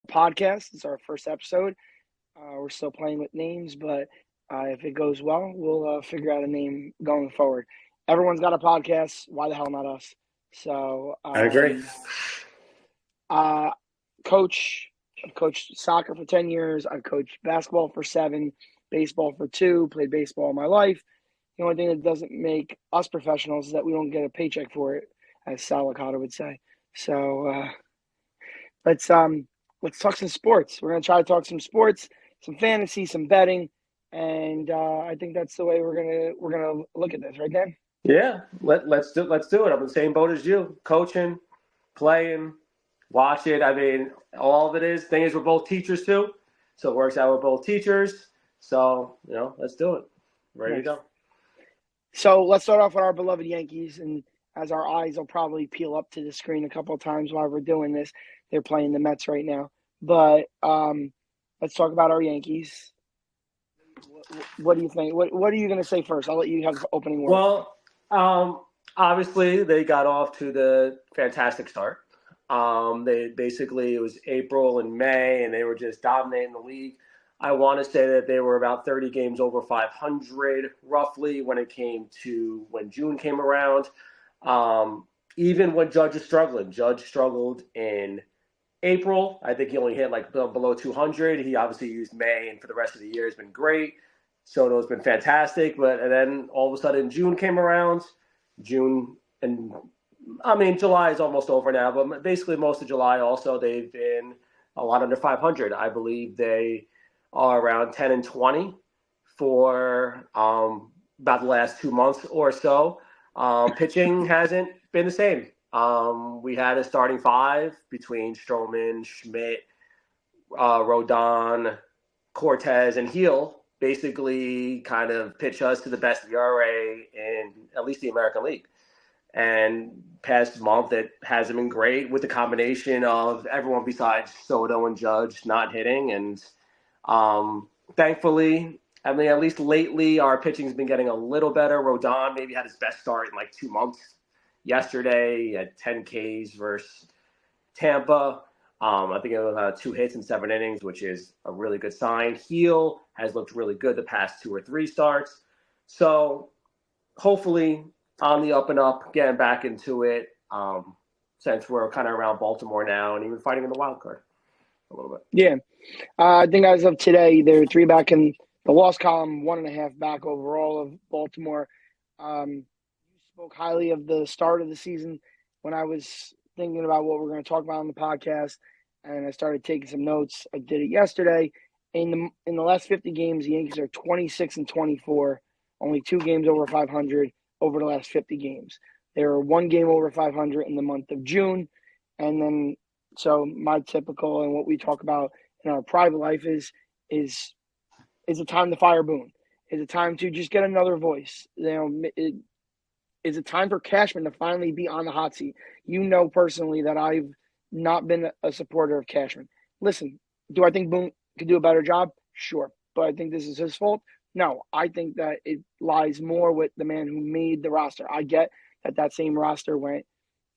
podcast. It's our first episode. We're still playing with names, but if it goes well, we'll figure out a name going forward. Everyone's got a podcast. Why the hell not us? So, I agree. I've coached soccer for 10 years. I've coached basketball for 7, baseball for 2, played baseball all my life. The only thing that doesn't make us professionals is that we don't get a paycheck for it, as Sal Licata would say. So let's talk some sports. We're gonna try to talk some sports, some fantasy, some betting, and I think that's the way we're gonna look at this, right, Dan? Yeah, let's do it. I'm in the same boat as you. Coaching, playing, watch it. I mean, all of it is. Thing is, we're both teachers too, so it works out. We're both teachers, so let's do it. Ready to go. So let's start off with our beloved Yankees, and as our eyes will probably peel up to the screen a couple of times while we're doing this, they're playing the Mets right now. But let's talk about our Yankees. What do you think? What are you going to say first? I'll let you have opening words. Well, obviously they got off to the fantastic start. It was April and May, and they were just dominating the league. I want to say that they were about 30 games over 500, roughly, when June came around. Even when Judge is struggling, Judge struggled in April. I think he only hit below 200. He obviously used May, and for the rest of the year has been great. Soto's been fantastic, and then all of a sudden June came around. July is almost over now, but basically most of July also they've been a lot under 500. I believe they are around 10-20 for about the last 2 months or so. Pitching hasn't been the same. We had a starting 5 between Stroman, Schmidt, Rodon, Cortez, and Heel. Basically kind of pitch us to the best ERA in at least the American League. And past month, it hasn't been great with the combination of everyone besides Soto and Judge not hitting. And thankfully, at least lately, our pitching's been getting a little better. Rodon maybe had his best start in 2 months. Yesterday, he had 10 Ks versus Tampa. I think it was 2 hits in 7 innings, which is a really good sign. Heel has looked really good the past 2 or 3 starts. So hopefully on the up and up, getting back into it, since we're kind of around Baltimore now and even fighting in the wild card a little bit. Yeah. I think as of today, they're 3 back in the loss column, 1.5 back overall of Baltimore. You spoke highly of the start of the season when I was thinking about what we're going to talk about on the podcast, and I started taking some notes. I did it yesterday. In the last 50 games, the Yankees are 26-24, only 2 games over 500 over the last 50 games. They were 1 game over 500 in the month of June, and then so my typical and what we talk about in our private life is a time to fire Boone. Is a time to just get another voice. Is it time for Cashman to finally be on the hot seat? You know personally that I've not been a supporter of Cashman. Listen, do I think Boone could do a better job? Sure. But I think this is his fault? No. I think that it lies more with the man who made the roster. I get that same roster went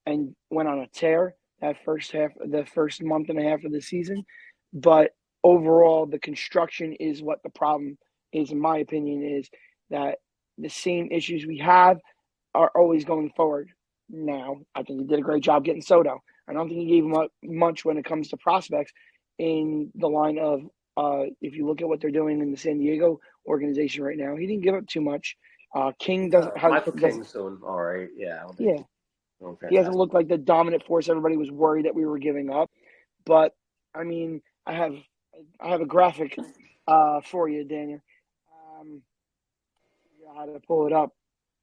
on a tear that the first month and a half of the season. But overall, the construction is what the problem is, in my opinion, is that the same issues we have are always going forward. Now, I think he did a great job getting Soto. I don't think he gave him much when it comes to prospects in the line of, if you look at what they're doing in the San Diego organization right now, he didn't give up too much. King doesn't have Michael King's doing all right. Yeah. He hasn't looked like the dominant force everybody was worried that we were giving up. But I mean, I have a graphic for you, Daniel. I had to pull it up.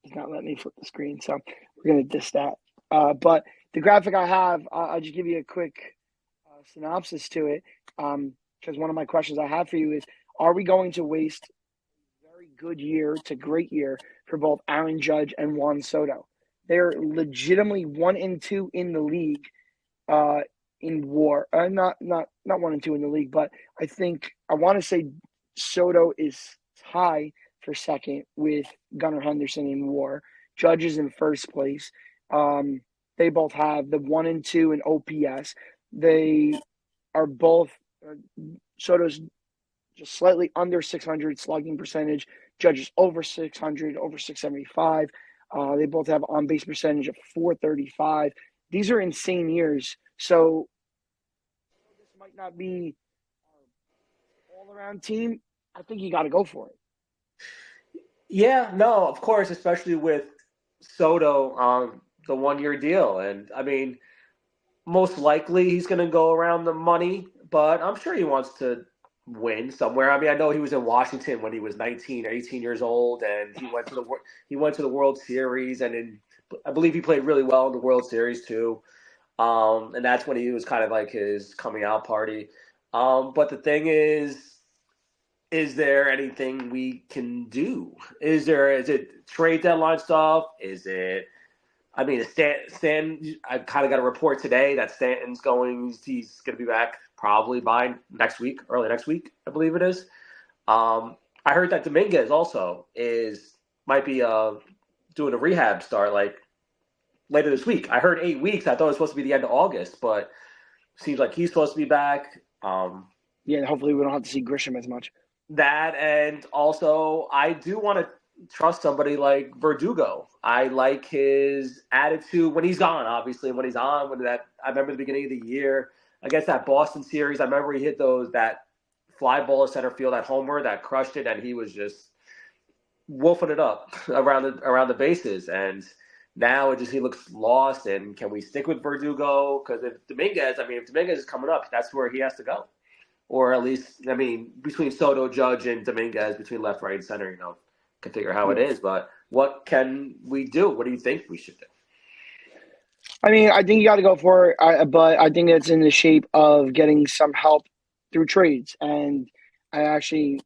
It's not letting me flip the screen, so we're going to diss that. But the graphic I have, I'll just give you a quick synopsis to it, because one of my questions I have for you is, are we going to waste a very good year to great year for both Aaron Judge and Juan Soto? They're legitimately 1-2 in the league in WAR. Not 1-2 in the league, but I want to say Soto is tied for second with Gunnar Henderson in WAR. Judge is in first place. They both have the 1-2 in OPS. They are both Soto's just slightly under 600 slugging percentage. Judge's over 600, over 675. They both have on base percentage of 435. These are insane years. So this might not be all around team. I think you got to go for it. Yeah, no, of course, especially with Soto on the 1 year deal. And I mean, most likely he's going to go around the money, but I'm sure he wants to win somewhere. I mean, I know he was in Washington when he was 19 or 18 years old, and he went to the World Series, and I believe he played really well in the World Series too. And that's when he was kind of like his coming out party. But the thing is there anything we can do? Is it trade deadline stuff? Is it? I mean, I kind of got a report today that Stanton's he's going to be back probably by next week, early next week, I believe it is. I heard that Dominguez also might be doing a rehab start like later this week. I heard 8 weeks. I thought it was supposed to be the end of August, but seems like he's supposed to be back. Yeah, hopefully we don't have to see Grisham as much. That, and also I do want to trust somebody like Verdugo. I like his attitude when he's on, obviously, when he's on. I remember the beginning of the year against that Boston series. I remember he hit that fly ball to center field, that homer that crushed it, and he was just wolfing it up around the bases. And now he looks lost. And can we stick with Verdugo? Because if Dominguez is coming up, that's where he has to go. Or at least, I mean, between Soto, Judge, and Dominguez, between left, right, and center, can figure how it is. But what can we do? What do you think we should do? I mean, I think you got to go for it, but I think it's in the shape of getting some help through trades. And I actually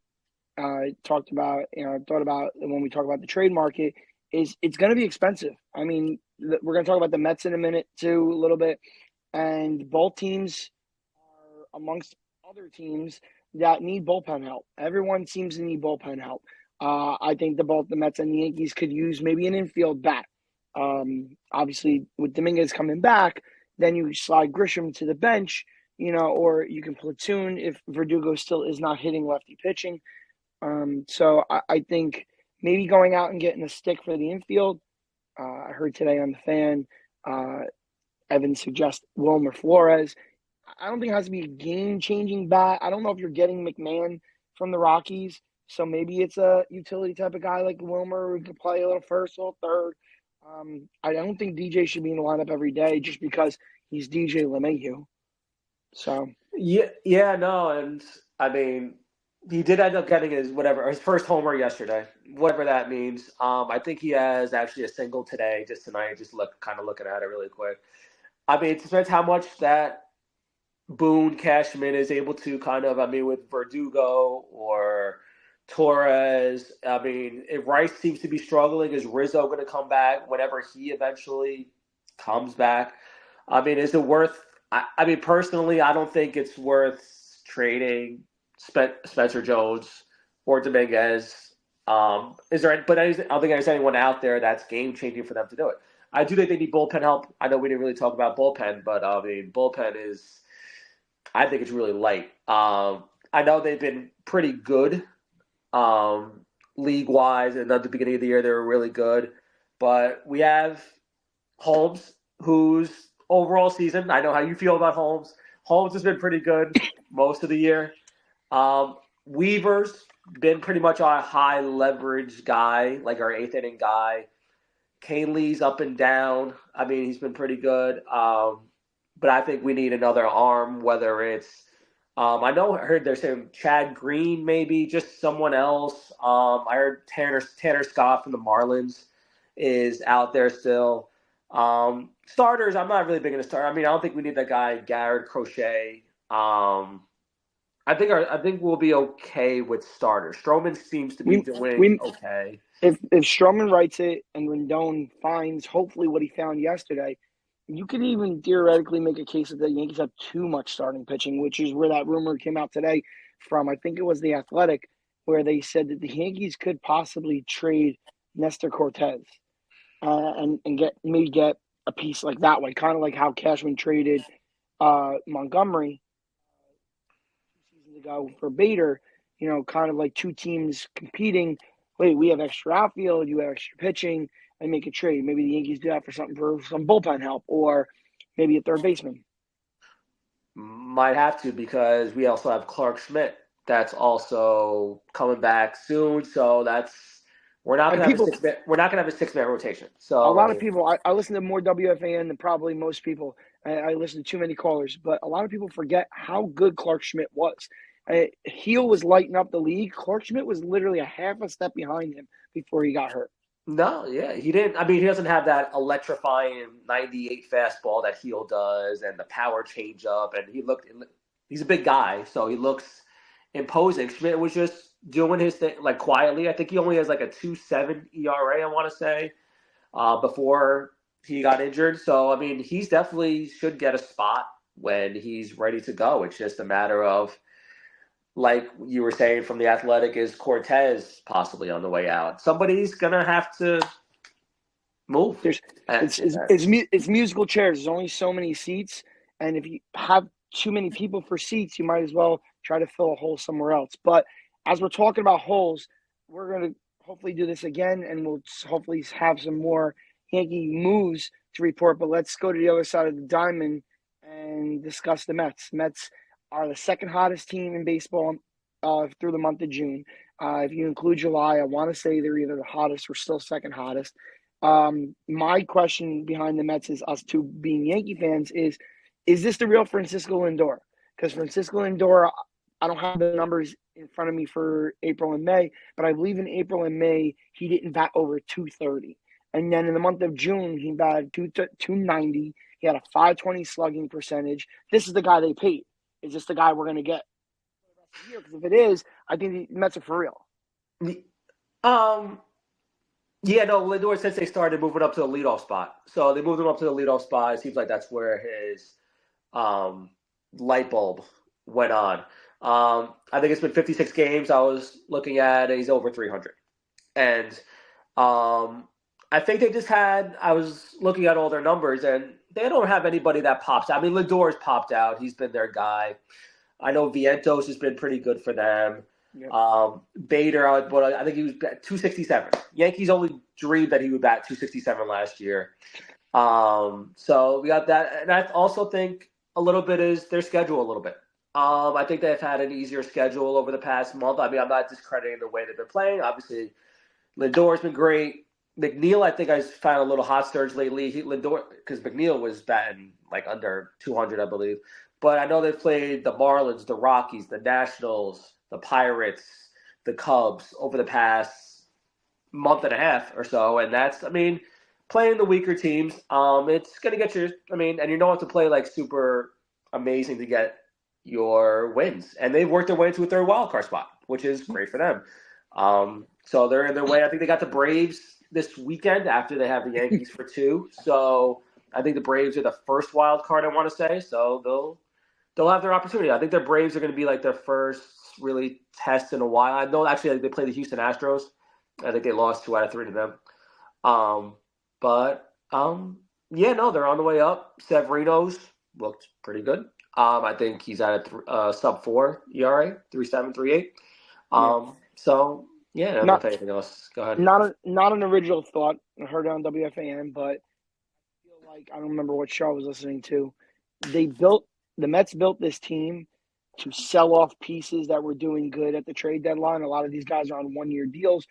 thought about when we talk about the trade market, it's going to be expensive. I mean, we're going to talk about the Mets in a minute too, a little bit, and both teams are amongst other teams that need bullpen help. Everyone seems to need bullpen help. I think both the Mets and the Yankees could use maybe an infield bat. Obviously, with Dominguez coming back, then you slide Grisham to the bench, or you can platoon if Verdugo still is not hitting lefty pitching. So I think maybe going out and getting a stick for the infield. I heard today on the Fan, Evan suggests Wilmer Flores. I don't think it has to be a game-changing bat. I don't know if you're getting McMahon from the Rockies, so maybe it's a utility type of guy like Wilmer who can play a little first, a little third. I don't think DJ should be in the lineup every day just because he's DJ LeMahieu. So yeah, no, and I mean, he did end up getting his first homer yesterday, whatever that means. I think he has actually a single today, just tonight. Just looking at it really quick. I mean, it depends how much that Boone Cashman is able to with Verdugo or Torres. I mean, if Rice seems to be struggling, is Rizzo going to come back whenever he eventually comes back? I mean, is it worth? I mean, personally, I don't think it's worth trading Spencer Jones or Dominguez. Is there? But I don't think there's anyone out there that's game changing for them to do it. I do think they need bullpen help. I know we didn't really talk about bullpen, but I mean, bullpen is. I think it's really light. I know they've been pretty good league-wise, and at the beginning of the year they were really good. But we have Holmes, whose overall season, I know how you feel about Holmes. Holmes has been pretty good most of the year. Weaver's been pretty much our high-leverage guy, like our eighth-inning guy. Kane Lee's up and down. I mean, he's been pretty good. But I think we need another arm, whether it's I heard they're saying Chad Green, maybe just someone else. I heard Tanner Scott from the Marlins is out there still. Starters, I'm not really big into starters. I mean, I don't think we need that guy Garrett Crochet. I think we'll be okay with starters. Stroman seems to be doing okay. If Stroman writes it and Rendon finds hopefully what he found yesterday, you could even theoretically make a case that the Yankees have too much starting pitching, which is where that rumor came out today from, I think it was The Athletic, where they said that the Yankees could possibly trade Nestor Cortez and get a piece like that way, kind of like how Cashman traded Montgomery ago for Bader, kind of like two teams competing. Wait, we have extra outfield, you have extra pitching, and make a trade. Maybe the Yankees do that for something for some bullpen help, or maybe a third baseman. Might have to because we also have Clark Schmidt that's also coming back soon. So that's And people, we're not gonna have a 6 man rotation. a So lot of like people, I listen to more WFAN than probably most people. I listen to too many callers, but a lot of people forget how good Clark Schmidt was. Heel was lighting up the league. Clark Schmidt was literally a half a step behind him before he got hurt. no, yeah, he didn't. I mean, he doesn't have that electrifying 98 fastball that Heel does, and the power changeup. And he's a big guy, so he looks imposing. Schmidt was just doing his thing like quietly. I think he only has like a 2.7 ERA. I want to say before he got injured. So I mean, he's definitely should get a spot when he's ready to go. It's just a matter of like you were saying from the Athletic, is Cortez possibly on the way out? Somebody's gonna have to move. There's it's musical chairs. There's only so many seats, and if you have too many people for seats, you might as well try to fill a hole somewhere else. But as we're talking about holes, we're going to hopefully do this again, and we'll hopefully have some more Yankee moves to report. But let's go to the other side of the diamond and discuss the Mets. Mets are the second hottest team in baseball through the month of June. If you include July, I want to say they're either the hottest or still second hottest. My question behind the Mets is us two being Yankee fans is this the real Francisco Lindor? Because Francisco Lindor, I don't have the numbers in front of me for April and May, but I believe in April and May, he didn't bat over 230. And then in the month of June, he batted 290. He had a 520 slugging percentage. This is the guy they paid. Is this the guy we're going to get? Because if it is, I think the Mets are for real. Um, yeah, no, Lindor since they started moving up to the leadoff spot. So they moved him up to the leadoff spot. It seems like that's where his light bulb went on. I think it's been 56 games. I was looking at. He's over 300, and I think they just had. I was looking at all their numbers, and they don't have anybody that pops out. I mean, Lindor's popped out. He's been their guy. I know Vientos has been pretty good for them. Yep. Bader, but I think he was 267. Yankees only dreamed that he would bat 267 last year. So we got that, and I also think a little bit is their schedule a little bit. I think they've had an easier schedule over the past month. I mean, I'm not discrediting the way they've been playing. Obviously, Lindor's been great. McNeil, I think I found a little hot surge lately. Lindor, because McNeil was batting like under 200, I believe. But I know they've played the Marlins, the Rockies, the Nationals, the Pirates, the Cubs over the past month and a half or so. And that's, I mean, playing the weaker teams, it's going to get you, I mean, and you don't have to play like super amazing to get your wins. And they've worked their way into a third wild card spot, which is great for them. So they're in their way. I think they got the Braves this weekend after they have the Yankees for 2. So I think the Braves are the first wild card, I want to say. So they'll have their opportunity. I think their Braves are going to be like their first really test in a while. I know actually they play the Houston Astros. I think they lost 2 out of 3 to them. Yeah, no, they're on the way up. Severino's looked pretty good. I think he's at a sub 4 ERA, 3.7, 3.8. So yeah, I don't know if anything else. Go ahead. Not an original thought. I heard it on WFAN, but I feel like I don't remember what show I was listening to. The Mets built this team to sell off pieces that were doing good at the trade deadline. A lot of these guys are on 1-year deals,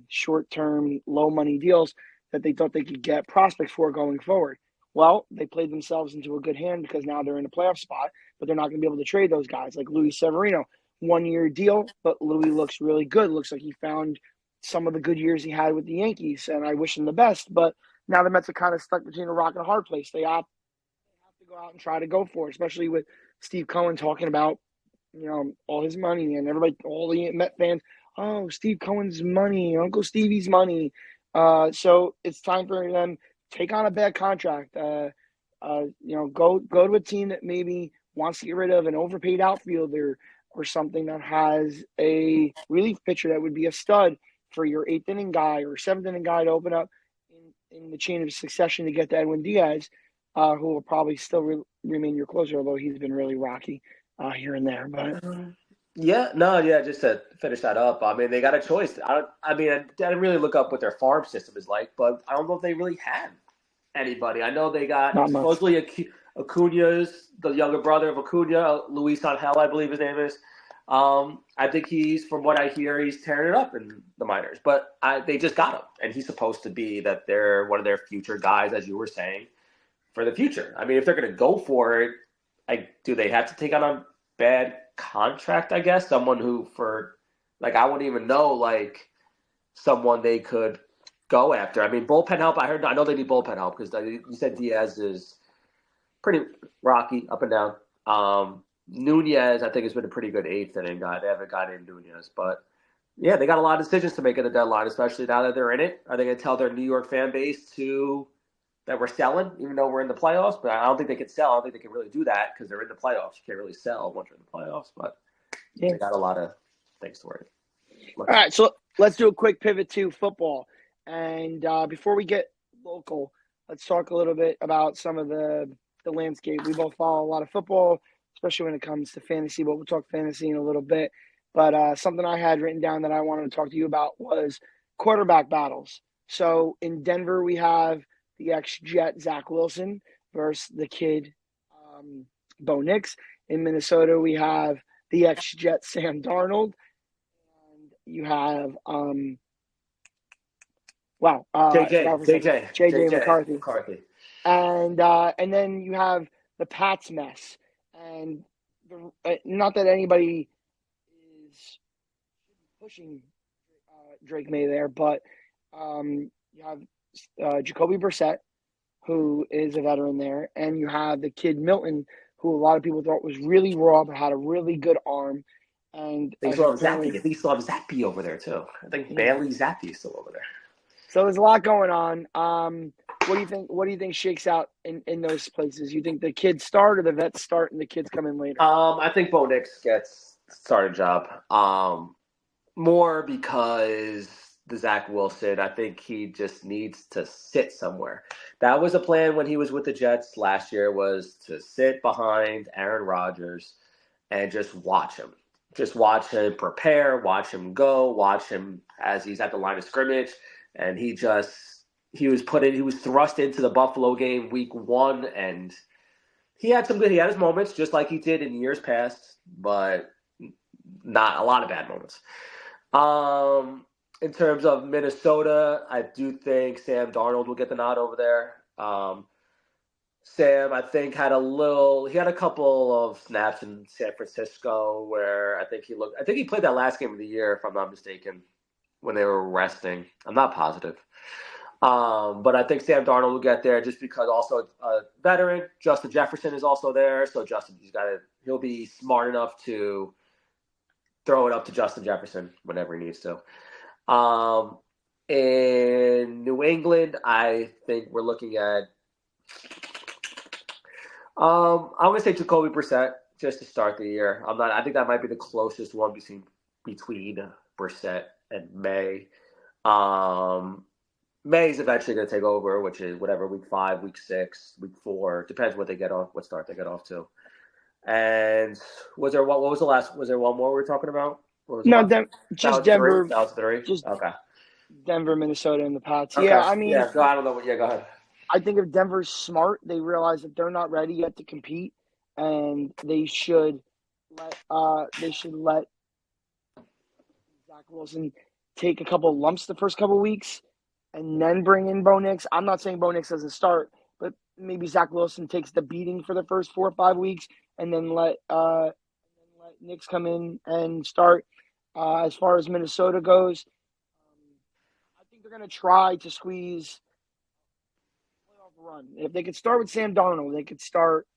short-term, low-money deals that they thought they could get prospects for going forward. Well, they played themselves into a good hand because now they're in a playoff spot, but they're not going to be able to trade those guys like Luis Severino. 1-year deal, but Louis looks really good. Looks like he found some of the good years he had with the Yankees, and I wish him the best. But now the Mets are kind of stuck between a rock and a hard place. They have to go out and try to go for it, especially with Steve Cohen talking about, all his money and everybody, all the Met fans. Oh, Steve Cohen's money, Uncle Stevie's money. So it's time for them to take on a bad contract. Go to a team that maybe wants to get rid of an overpaid outfielder or something that has a relief pitcher that would be a stud for your 8th inning guy or 7th inning guy to open up in the chain of succession to get to Edwin Diaz, who will probably still remain your closer, although he's been really rocky. here and there. But Yeah, no, yeah. Just to finish that up, I mean, they got a choice. I mean, I didn't really look up what their farm system is like, but I don't know if they really have anybody. I know they got not much. supposedly Acuna's the younger brother of Acuna, Luis Angel, I believe his name is. I think he's, from what I hear, he's tearing it up in the minors. But they just got him, and he's supposed to be that they're one of their future guys, as you were saying, for the future. I mean, if they're going to go for it, do they have to take on a bad contract? I guess someone who I wouldn't even know someone they could go after. I mean, bullpen help. I know they need bullpen help because you said Diaz is pretty rocky up and down. Nunez, I think, has been a pretty good eighth inning guy. They haven't got in Nunez, but yeah, they got a lot of decisions to make at the deadline, especially now that they're in it. Are they going to tell their New York fan base that we're selling, even though we're in the playoffs? But I don't think they can sell. I don't think they can really do that because they're in the playoffs. You can't really sell once you're in the playoffs, but Yeah. they got a lot of things to worry. All right, so let's do a quick pivot to football. And before we get local, let's talk a little bit about some of the landscape. We both follow a lot of football, especially when it comes to fantasy, but we'll talk fantasy in a little bit. But something I had written down that I wanted to talk to you about was quarterback battles. So in Denver, we have the ex-Jet Zach Wilson versus the kid Bo Nix. In Minnesota, we have the ex-Jet Sam Darnold. You have JJ McCarthy. And then you have the Pats mess. And not that anybody is pushing Drake May there, but you have Jacoby Brissett, who is a veteran there, and you have the kid Milton, who a lot of people thought was really raw but had a really good arm. And they still have Zappy. I think they still have Zappy over there too. I think Bailey Zappy is still over there. So there's a lot going on. What do you think? What do you think shakes out in those places? You think the kids start or the vets start and the kids come in later? I think Bo Nix gets starting job. More because the Zach Wilson, I think he just needs to sit somewhere. That was a plan when he was with the Jets last year, was to sit behind Aaron Rodgers and just watch him. Just watch him prepare, watch him go, watch him as he's at the line of scrimmage. And he was thrust into the Buffalo game week 1, and he had his moments just like he did in years past, but not a lot of bad moments. In terms of Minnesota, I do think Sam Darnold will get the nod over there. Sam, I think, had a couple of snaps in San Francisco where I think he played that last game of the year, if I'm not mistaken, when they were resting. I'm not positive. But I think Sam Darnold will get there just because also a veteran. Justin Jefferson is also there. So he'll be smart enough to throw it up to Justin Jefferson whenever he needs to. In New England, I think we're looking at I'm going to say Jacoby Brissett just to start the year. I think that might be the closest one between Brissett and May. May's eventually going to take over, which is whatever, week 5, week 6, week 4. Depends what start they get off to. And was there one more we were talking about? No, just Denver. That was 3? Just okay. Denver, Minnesota, and the Pats. Okay. Yeah, I mean, I don't know. Yeah, go ahead. I think if Denver's smart, they realize that they're not ready yet to compete, and they should let Zach Wilson take a couple of lumps the first couple of weeks, and then bring in Bo Nix. I'm not saying Bo Nix doesn't start, but maybe Zach Wilson takes the beating for the first 4 or 5 weeks, and then let Nix come in and start. As far as Minnesota goes, I think they're going to try to squeeze a playoff run. If they could start with Sam Darnold, they could start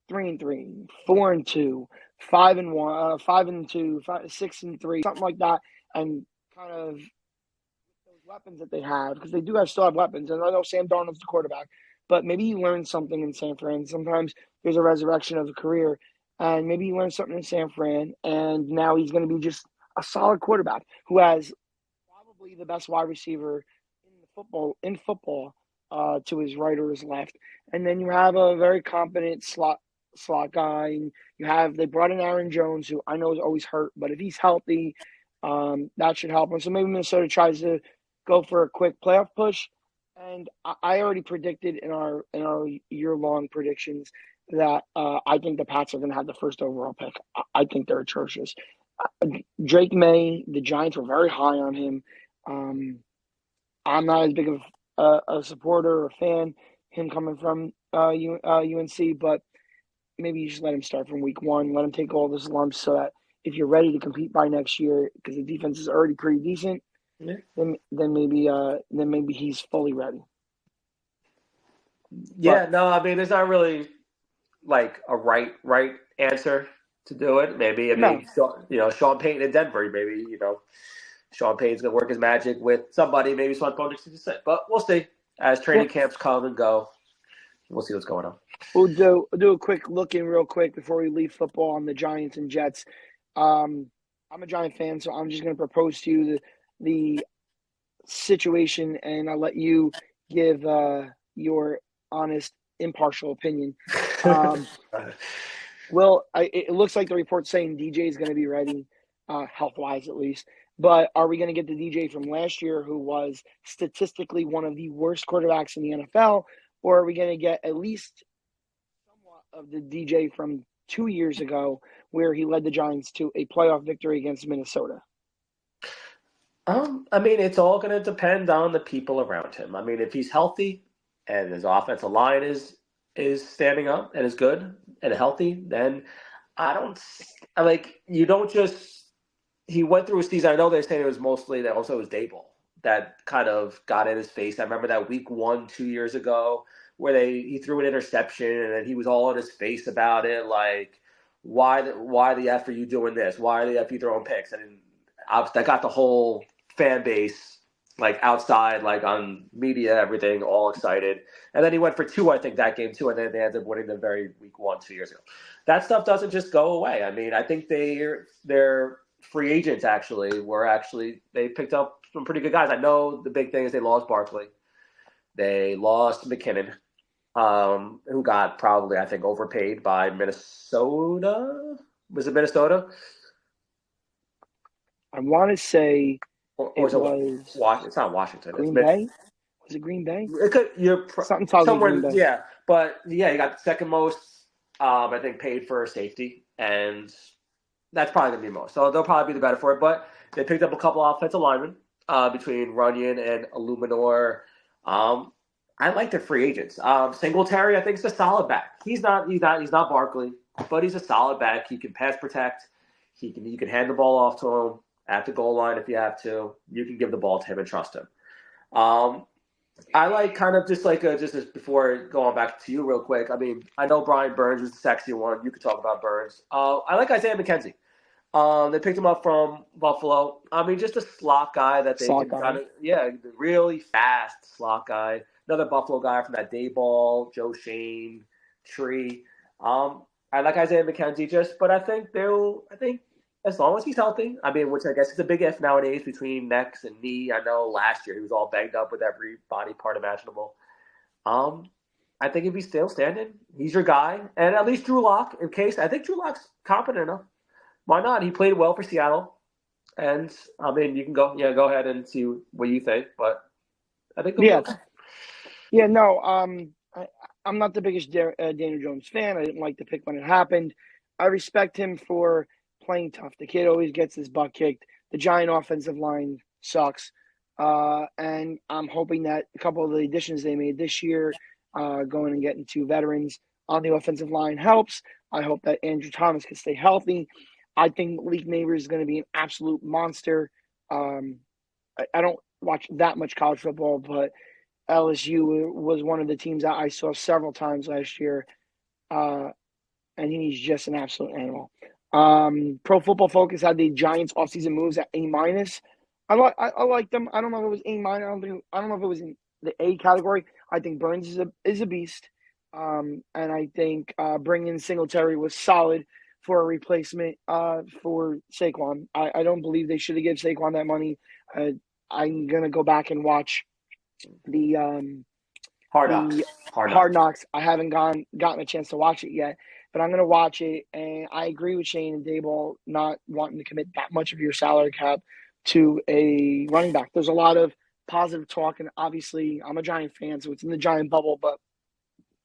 3-3, 4-2, 5-1, 5-2, 6-3, something like that, and kind of those weapons that they have, because they still have weapons. And I know Sam Darnold's the quarterback, but maybe you learn something in San Fran. Sometimes there's a resurrection of a career, and maybe you learn something in San Fran, and now he's going to be just a solid quarterback who has probably the best wide receiver in football to his right or his left. And then you have a very competent slot slot guy. And they brought in Aaron Jones, who I know is always hurt, but if he's healthy, that should help him. So maybe Minnesota tries to go for a quick playoff push. And I already predicted in our year long predictions that I think the Pats are going to have the first overall pick. I think they're atrocious. Drake May, the Giants were very high on him. I'm not as big of a supporter or fan him coming from UNC, but maybe you just let him start from week one. Let him take all those lumps so that if you're ready to compete by next year, because the defense is already pretty decent, Yeah. then maybe he's fully ready. Yeah, no, I mean, there's not really like a right answer to do it. Maybe, I No, mean, Sean Payton in Denver, maybe, Sean Payton's gonna work his magic with somebody, maybe Swan Ponics to sit. But we'll see. As yeah. training camps come and go, we'll see what's going on. We'll do a quick look in real quick before we leave football on the Giants and Jets. I'm a Giant fan, so I'm just going to propose to you the situation, and I'll let you give your honest, impartial opinion. Um, well, it looks like the report's saying DJ is going to be ready, health-wise at least. But are we going to get the DJ from last year, who was statistically one of the worst quarterbacks in the NFL, or are we going to get at least somewhat of the DJ from 2 years ago, where he led the Giants to a playoff victory against Minnesota? I mean, it's all going to depend on the people around him. I mean, if he's healthy and his offensive line is standing up and is good and healthy, then I don't I like you don't just he went through a season. I know they're saying it was mostly that also it was Dable that kind of got in his face. I remember that week 1 2 years ago where he threw an interception and then he was all in his face about it, like why the f are you doing this? Why the f are you throwing picks? And that got the whole fan base like outside, like on media, everything, all excited. And then he went for 2, I think, that game too, and then they ended up winning the very week 1 2 years ago. That stuff doesn't just go away. I mean, I think they're free agents they picked up some pretty good guys. I know the big thing is they lost Barkley, they lost McKinnon, who got probably I think overpaid by Minnesota. Was it Minnesota? I want to say Or it is it was Washington? It's not Washington. It's Green Bay. Was it Green Bay? It could Something tells me Green somewhere, Bay. yeah. But yeah, you got the second most, I think, paid for safety, and that's probably gonna be most. So they'll probably be the better for it. But they picked up a couple offensive linemen between Runyon and Illuminor. I like their free agents. Singletary, I think, is a solid back. He's not Barkley, but he's a solid back. He can pass protect. You can hand the ball off to him at the goal line if you have to. You can give the ball to him and trust him. I like kind of just like just before going back to you real quick. I mean, I know Brian Burns was the sexy one. You could talk about Burns. I like Isaiah McKenzie. They picked him up from Buffalo. I mean, just a slot guy that they Slot can guy. really fast slot guy. Another Buffalo guy from that day ball, Joe Shane, Tree. I like Isaiah McKenzie but I think as long as he's healthy, I mean, which I guess is a big if nowadays between necks and knee. I know last year he was all banged up with every body part imaginable. I think if he's still standing, he's your guy. And at least Drew Lock, I think Drew Lock's competent enough. Why not? He played well for Seattle. And, I mean, you can go ahead and see what you think. But I think they'll be Yeah, okay. yeah. No, I'm not the biggest Daniel Jones fan. I didn't like the pick when it happened. I respect him for playing tough. The kid always gets his butt kicked. The Giant offensive line sucks. And I'm hoping that a couple of the additions they made this year, going and getting 2 veterans on the offensive line helps. I hope that Andrew Thomas can stay healthy. I think Malik Neighbors is going to be an absolute monster. I don't watch that much college football, but LSU was one of the teams that I saw several times last year, and he's just an absolute animal. Pro Football Focus had the Giants offseason moves at A minus. I like them. I don't know if it was A minus. I don't know if it was in the A category. I think Burns is a beast, and I think bringing Singletary was solid for a replacement for Saquon. I don't believe they should have given Saquon that money. I'm gonna go back and watch the Hard knocks. Hard Knocks. I haven't gotten a chance to watch it yet, but I'm going to watch it. And I agree with Shane and Dayball not wanting to commit that much of your salary cap to a running back. There's a lot of positive talk, and obviously I'm a Giant fan, so it's in the Giant bubble, but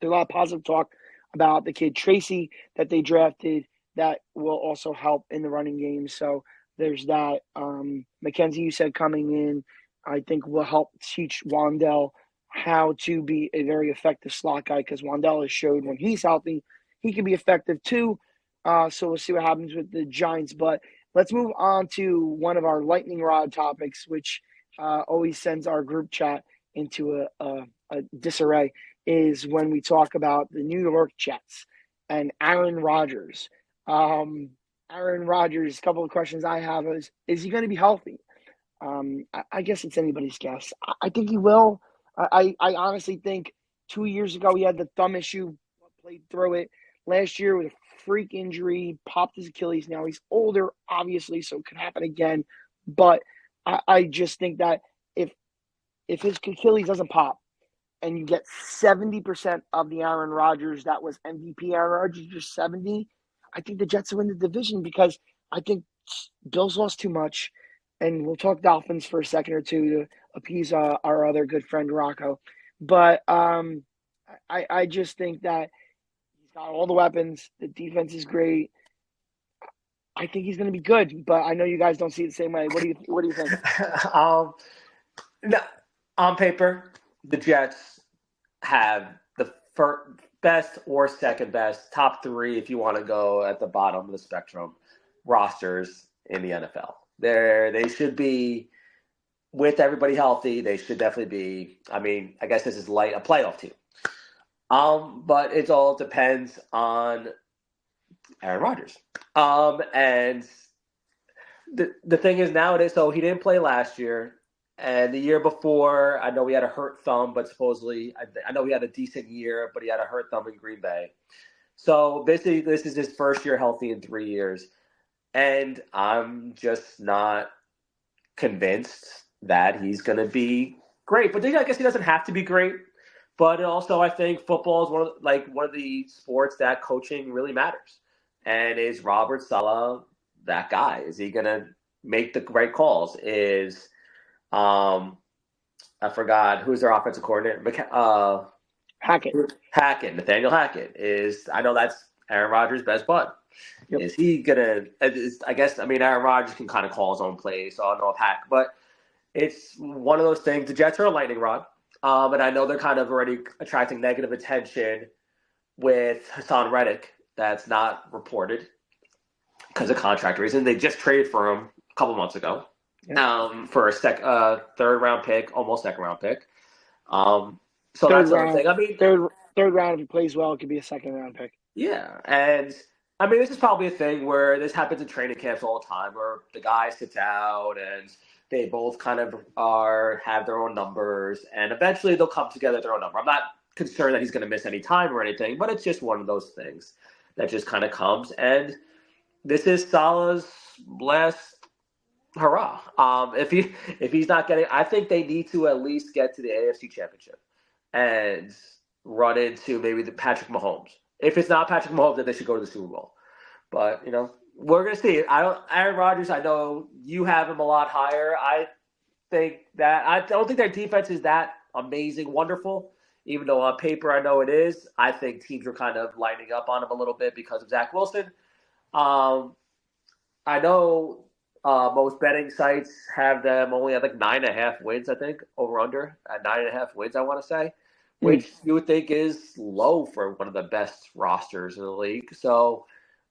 there's a lot of positive talk about the kid Tracy that they drafted that will also help in the running game. So there's that. McKenzie, you said coming in, I think will help teach Wandell how to be a very effective slot guy because Wandell has showed when he's healthy, he can be effective too. So we'll see what happens with the Giants. But let's move on to one of our lightning rod topics, which always sends our group chat into a disarray, is when we talk about the New York Jets and Aaron Rodgers. Aaron Rodgers, a couple of questions I have is he going to be healthy? I guess it's anybody's guess. I think he will. I honestly think 2 years ago he had the thumb issue, played through it. Last year with a freak injury, popped his Achilles. Now he's older, obviously, so it could happen again. But I just think that if his Achilles doesn't pop and you get 70% of the Aaron Rodgers that was MVP Aaron Rodgers, just 70, I think the Jets will win the division because I think Bills lost too much. And we'll talk Dolphins for a second or two to appease our other good friend Rocco. But I just think that he's got all the weapons. The defense is great. I think he's going to be good, but I know you guys don't see it the same way. What do you think? No, on paper, the Jets have the best or second best, top three if you want to go at the bottom of the spectrum, rosters in the NFL. They should be, with everybody healthy, they should definitely be, I mean, I guess this is light a playoff team. But it all depends on Aaron Rodgers. And the thing is nowadays, so he didn't play last year. And the year before, I know he had a hurt thumb, but supposedly, I know he had a decent year, but he had a hurt thumb in Green Bay. So basically, this is his first year healthy in 3 years. And I'm just not convinced that he's going to be great. But I guess he doesn't have to be great. But also, I think football is one of the sports that coaching really matters. And is Robert Saleh that guy? Is he going to make the right calls? I forgot who's their offensive coordinator. Hackett. Nathaniel Hackett I know that's Aaron Rodgers' best bud. Yep. Is he gonna? I guess Aaron Rodgers can kind of call his own plays, so I don't know if but it's one of those things. The Jets are a lightning rod, and I know they're kind of already attracting negative attention with Hassan Reddick. That's not reported because of contract reasons. They just traded for him a couple months ago. For a third round pick, almost second round pick. So that's another thing. I mean, third round, if he plays well, it could be a second round pick. Yeah, and I mean, this is probably a thing where this happens in training camps all the time, where the guy sits out and they both kind of have their own numbers, and eventually they'll come together their own number. I'm not concerned that he's going to miss any time or anything, but it's just one of those things that just kind of comes. And this is Saleh's last hurrah. If he's not getting, I think they need to at least get to the AFC Championship and run into maybe the Patrick Mahomes. If it's not Patrick Mahomes, then they should go to the Super Bowl. But we're gonna see. Aaron Rodgers. I know you have him a lot higher. I don't think their defense is that amazing, wonderful. Even though on paper I know it is, I think teams are kind of lining up on him a little bit because of Zach Wilson. I know most betting sites have them only at 9.5 wins. I think over under at 9.5 wins. I want to say, which you would think is low for one of the best rosters in the league. So,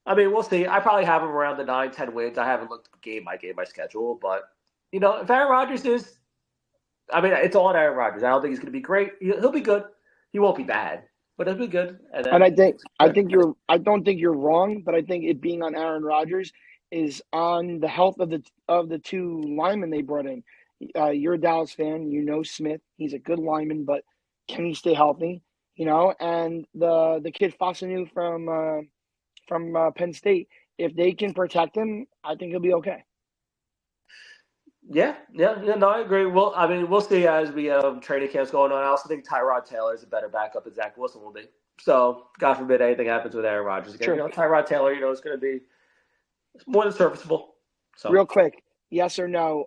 I mean, we'll see. I probably have him around the 9-10 wins. I haven't looked game by schedule, but if Aaron Rodgers is, it's all on Aaron Rodgers. I don't think he's going to be great. He'll be good. He won't be bad, but he'll be good. And I don't think you're wrong, but I think it being on Aaron Rodgers is on the health of the two linemen they brought in. You're a Dallas fan. Smith. He's a good lineman, but can he stay healthy? And the kid Fasanu from Penn State, if they can protect him, I think he'll be okay. Yeah, no, I agree. Well, we'll see as we training camps going on. I also think Tyrod Taylor is a better backup than Zach Wilson will be. So, God forbid anything happens with Aaron Rodgers again. True. Tyrod Taylor, is going to be more than serviceable. So, Real quick, yes or no?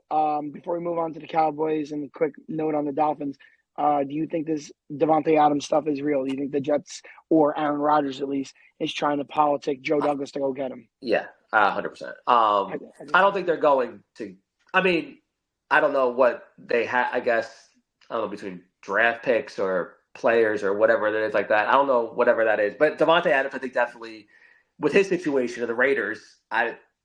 Before we move on to the Cowboys and a quick note on the Dolphins, do you think this Devontae Adams stuff is real? Do you think the Jets or Aaron Rodgers at least is trying to politic Joe Douglas to go get him? yeah, 100%. I don't think they're going to. I mean, I don't know what they have. I guess I don't know between draft picks or players or whatever it is like that. I don't know whatever that is. But Devontae Adams, I think definitely with his situation of the Raiders,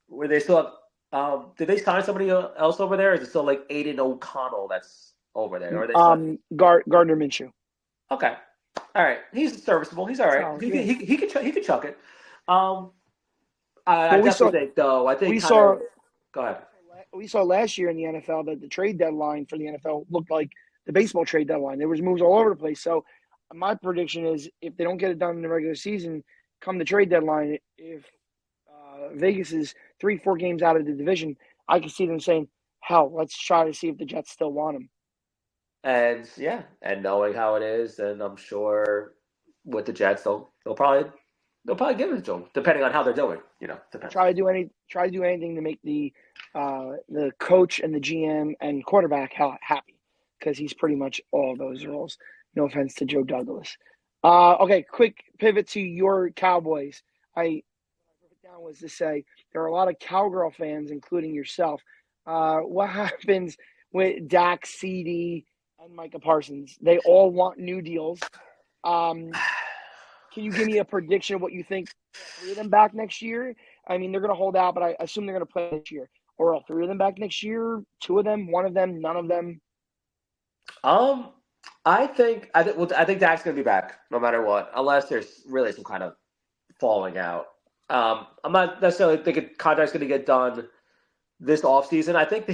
where they still have. Did they sign somebody else over there? Or is it still like Aiden O'Connell that's over there? Or they Gardner Minshew. Okay, all right. He's serviceable. He's all right. Oh, He could chuck it. I definitely think though. I think we saw. Go ahead. We saw last year in the NFL that the trade deadline for the NFL looked like the baseball trade deadline. There was moves all over the place. So my prediction is if they don't get it done in the regular season, come the trade deadline, if Vegas is 3-4 games out of the division, I can see them saying, hell, let's try to see if the Jets still want him. And and knowing how it is, and I'm sure with the Jets, they'll probably give it to them, depending on how they're doing. Depends. Try to do anything to make the coach and the GM and quarterback happy, because he's pretty much all of those roles. No offense to Joe Douglas. Okay, quick pivot to your Cowboys. What I wrote it down was to say there are a lot of Cowgirl fans, including yourself. What happens with Dak, CD, and Micah Parsons? They all want new deals. Can you give me a prediction of what you think? 3 of them back next year? I mean, they're going to hold out, but I assume they're going to play this year. Or all 3 of them back next year? 2 of them? 1 of them? None of them? I think Dak's going to be back no matter what, unless there's really some kind of falling out. I'm not necessarily thinking contract's going to get done this offseason. I think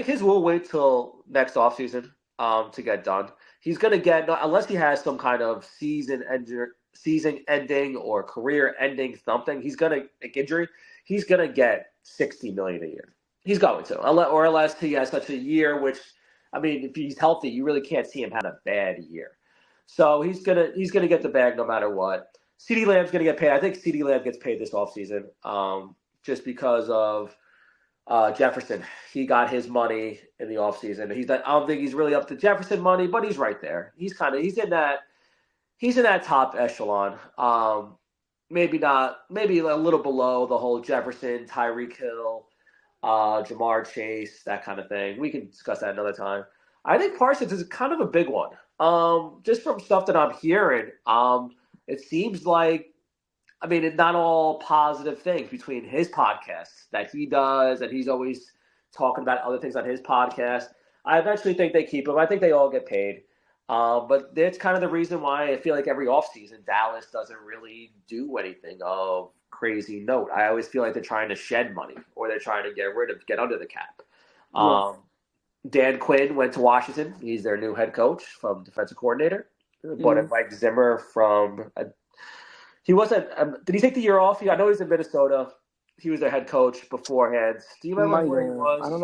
his will wait till next offseason to get done. He's going to get, unless he has some kind of season-ending or career-ending something, he's going to injury. He's going to get $60 million a year. He's going to, or unless he has such a year, which, I mean, if he's healthy, you really can't see him have a bad year. So he's gonna get the bag no matter what. CeeDee Lamb's gonna get paid. I think CeeDee Lamb gets paid this offseason, just because of Jefferson. He got his money in the offseason. I don't think he's really up to Jefferson money, but he's right there. He's in that top echelon. Maybe a little below the whole Jefferson, Tyreek Hill, Jamar Chase, that kind of thing. We can discuss that another time. I think Parsons is kind of a big one. Just from stuff that I'm hearing, it seems like, I mean, it's not all positive things between his podcasts that he does, and he's always talking about other things on his podcast. I eventually think they keep him. I think they all get paid. But that's kind of the reason why I feel like every offseason Dallas doesn't really do anything of crazy note. I always feel like they're trying to shed money or they're trying to get under the cap. Yes. Dan Quinn went to Washington. He's their new head coach from defensive coordinator. But Mike Zimmer he wasn't. Did he take the year off? I know he's in Minnesota. He was their head coach beforehand. Do you remember where he was? I don't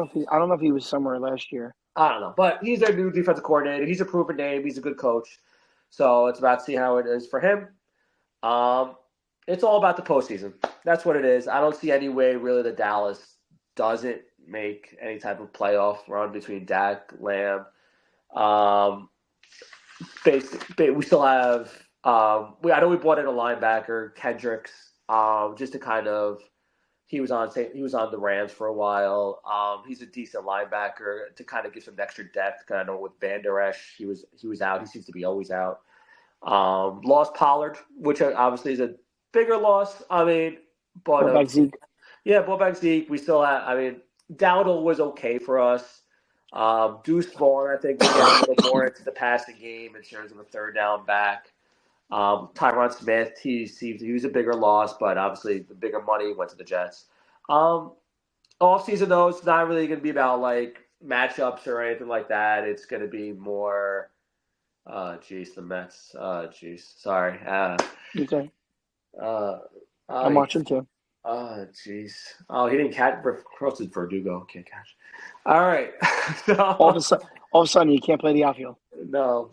know if he was somewhere last year. I don't know, but he's their new defensive coordinator. He's a proven name. He's a good coach. So it's about to see how it is for him. It's all about the postseason. That's what it is. I don't see any way really that Dallas doesn't make any type of playoff run between Dak, Lamb. Basically, we still have. I know we brought in a linebacker, Kendricks, just to kind of. He was on the Rams for a while. He's a decent linebacker to kind of give some extra depth. Kind of know with Van Der Esch, he was out. He seems to be always out. Lost Pollard, which obviously is a bigger loss. I mean, but brought back Zeke. Yeah, brought back Zeke. We still have. I mean, Dowdle was okay for us. Deuce Vaughn, I think, we get a little more into the passing game in terms of a third down back. Tyron Smith, he was a bigger loss, but obviously the bigger money went to the Jets. Off season though, it's not really going to be about like matchups or anything like that. It's going to be more. The Mets. Sorry. Okay. I'm watching too. He didn't catch. Crosses Verdugo can't catch. All right. So, all of a sudden, you can't play the outfield. No,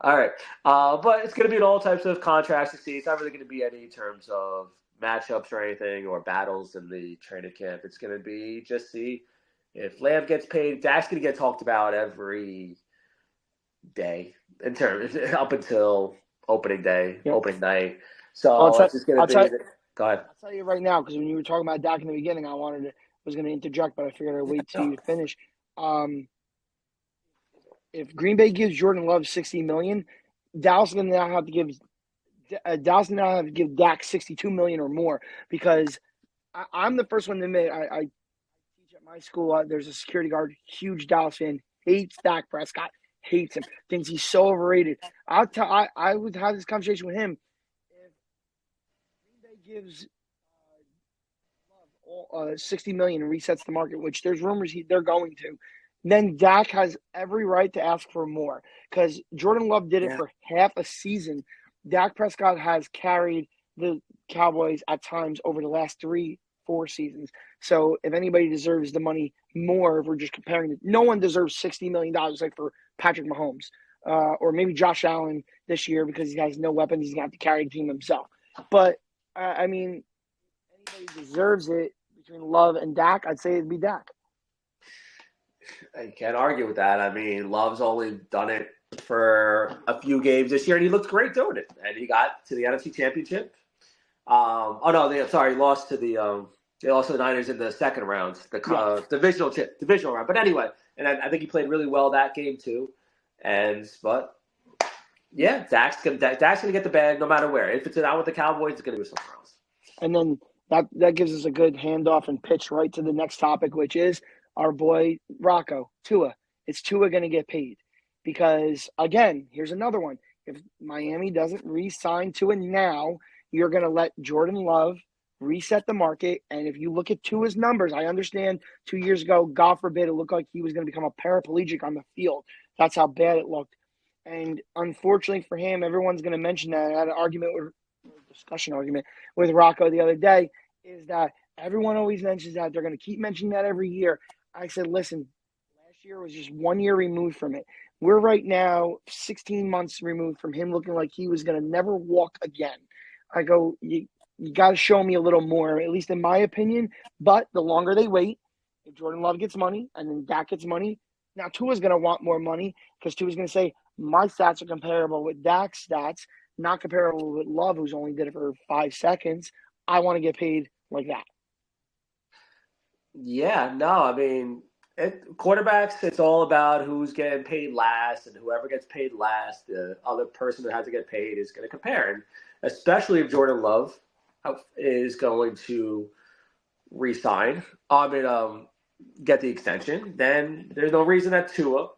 All right. But it's going to be in all types of contrasts to see. It's not really going to be any terms of matchups or anything or battles in the training camp. It's going to be just see if Lamb gets paid. Dak's going to get talked about every day in terms up until opening day, Yep. opening night. I'll So tell it's just going to I'll tell be. Go ahead. I'll tell you right now because when you were talking about Dak in the beginning, was going to interject, but I figured I'd wait till you to finish. Um, if Green Bay gives Jordan Love 60 million, Dallas is going to now have to give Dallas now have to give Dak 62 million or more because I'm the first one to admit I teach at my school. There's a security guard, huge Dallas fan, hates Dak Prescott, hates him, thinks he's so overrated. I would have this conversation with him. If Green Bay gives 60 million and resets the market, which there's rumors they're going to, then Dak has every right to ask for more because Jordan Love did it Yeah. for half a season. Dak Prescott has carried the Cowboys at times over the last 3-4 seasons. So if anybody deserves the money more, if we're just comparing it, no one deserves $60 million like for Patrick Mahomes or maybe Josh Allen this year because he has no weapons. He's going to have to carry the team himself. But I mean, anybody deserves it between Love and Dak, I'd say it'd be Dak. I can't argue with that. I mean, Love's only done it for a few games this year, and he looked great doing it. And he got to the NFC Championship. Oh no, sorry, he lost to they lost to the Niners in the second round, the divisional round. But anyway, and I think he played really well that game too. But yeah, Dak's gonna get the bag no matter where. If it's not with the Cowboys, it's gonna be somewhere else. And then that gives us a good handoff and pitch right to the next topic, which is our boy Rocco, Tua. Is Tua going to get paid? Because, again, here's another one. If Miami doesn't re-sign Tua now, you're going to let Jordan Love reset the market. And if you look at Tua's numbers, I understand 2 years ago, God forbid, it looked like he was going to become a paraplegic on the field. That's how bad it looked. And unfortunately for him, everyone's going to mention that. I had an discussion argument with Rocco the other day, is that everyone always mentions that. They're going to keep mentioning that every year. I said, listen, last year was just 1 year removed from it. We're right now 16 months removed from him looking like he was going to never walk again. I go, you got to show me a little more, at least in my opinion. But the longer they wait, if Jordan Love gets money and then Dak gets money, now Tua's going to want more money because Tua's going to say, my stats are comparable with Dak's stats, not comparable with Love, who's only did it for 5 seconds. I want to get paid like that. Yeah, no, I mean, quarterbacks, it's all about who's getting paid last, and whoever gets paid last, the other person who has to get paid is going to compare. And especially if Jordan Love is going to resign, get the extension, then there's no reason that Tua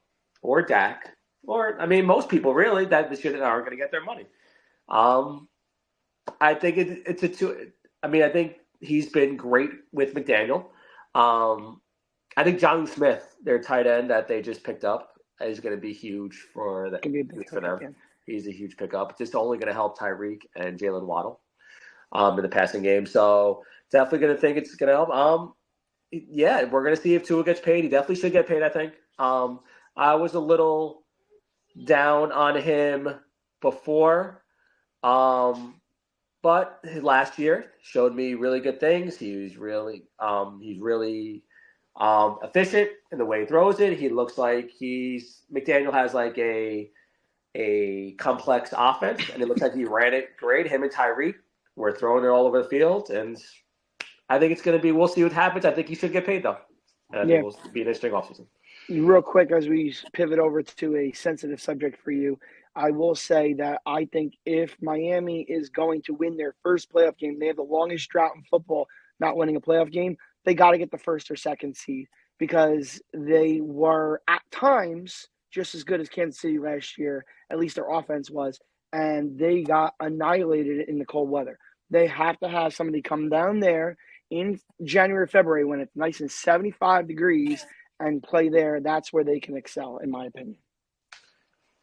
or Dak, or, I mean, most people really, that this year aren't going to get their money. I think it's a two. I mean, I think he's been great with McDaniel. I think John Smith, their tight end that they just picked up, is going to be huge for them. Yeah. He's a huge pickup. It's just only going to help Tyreek and Jalen Waddle in the passing game. So definitely going to think it's going to help. Yeah, we're going to see if Tua gets paid. He definitely should get paid, I think. I was a little down on him before. But his last year showed me really good things. He's really efficient in the way he throws it. He looks like McDaniel has like a complex offense, and it looks like he ran it great. Him and Tyreek were throwing it all over the field, and I think it's going to be. We'll see what happens. I think he should get paid though, and I think we'll be an interesting offseason. Real quick, as we pivot over to a sensitive subject for you, I will say that I think if Miami is going to win their first playoff game, they have the longest drought in football not winning a playoff game. They got to get the first or second seed because they were at times just as good as Kansas City last year. At least their offense was, and they got annihilated in the cold weather. They have to have somebody come down there in January, February when it's nice and 75 degrees and play there. That's where they can excel, in my opinion.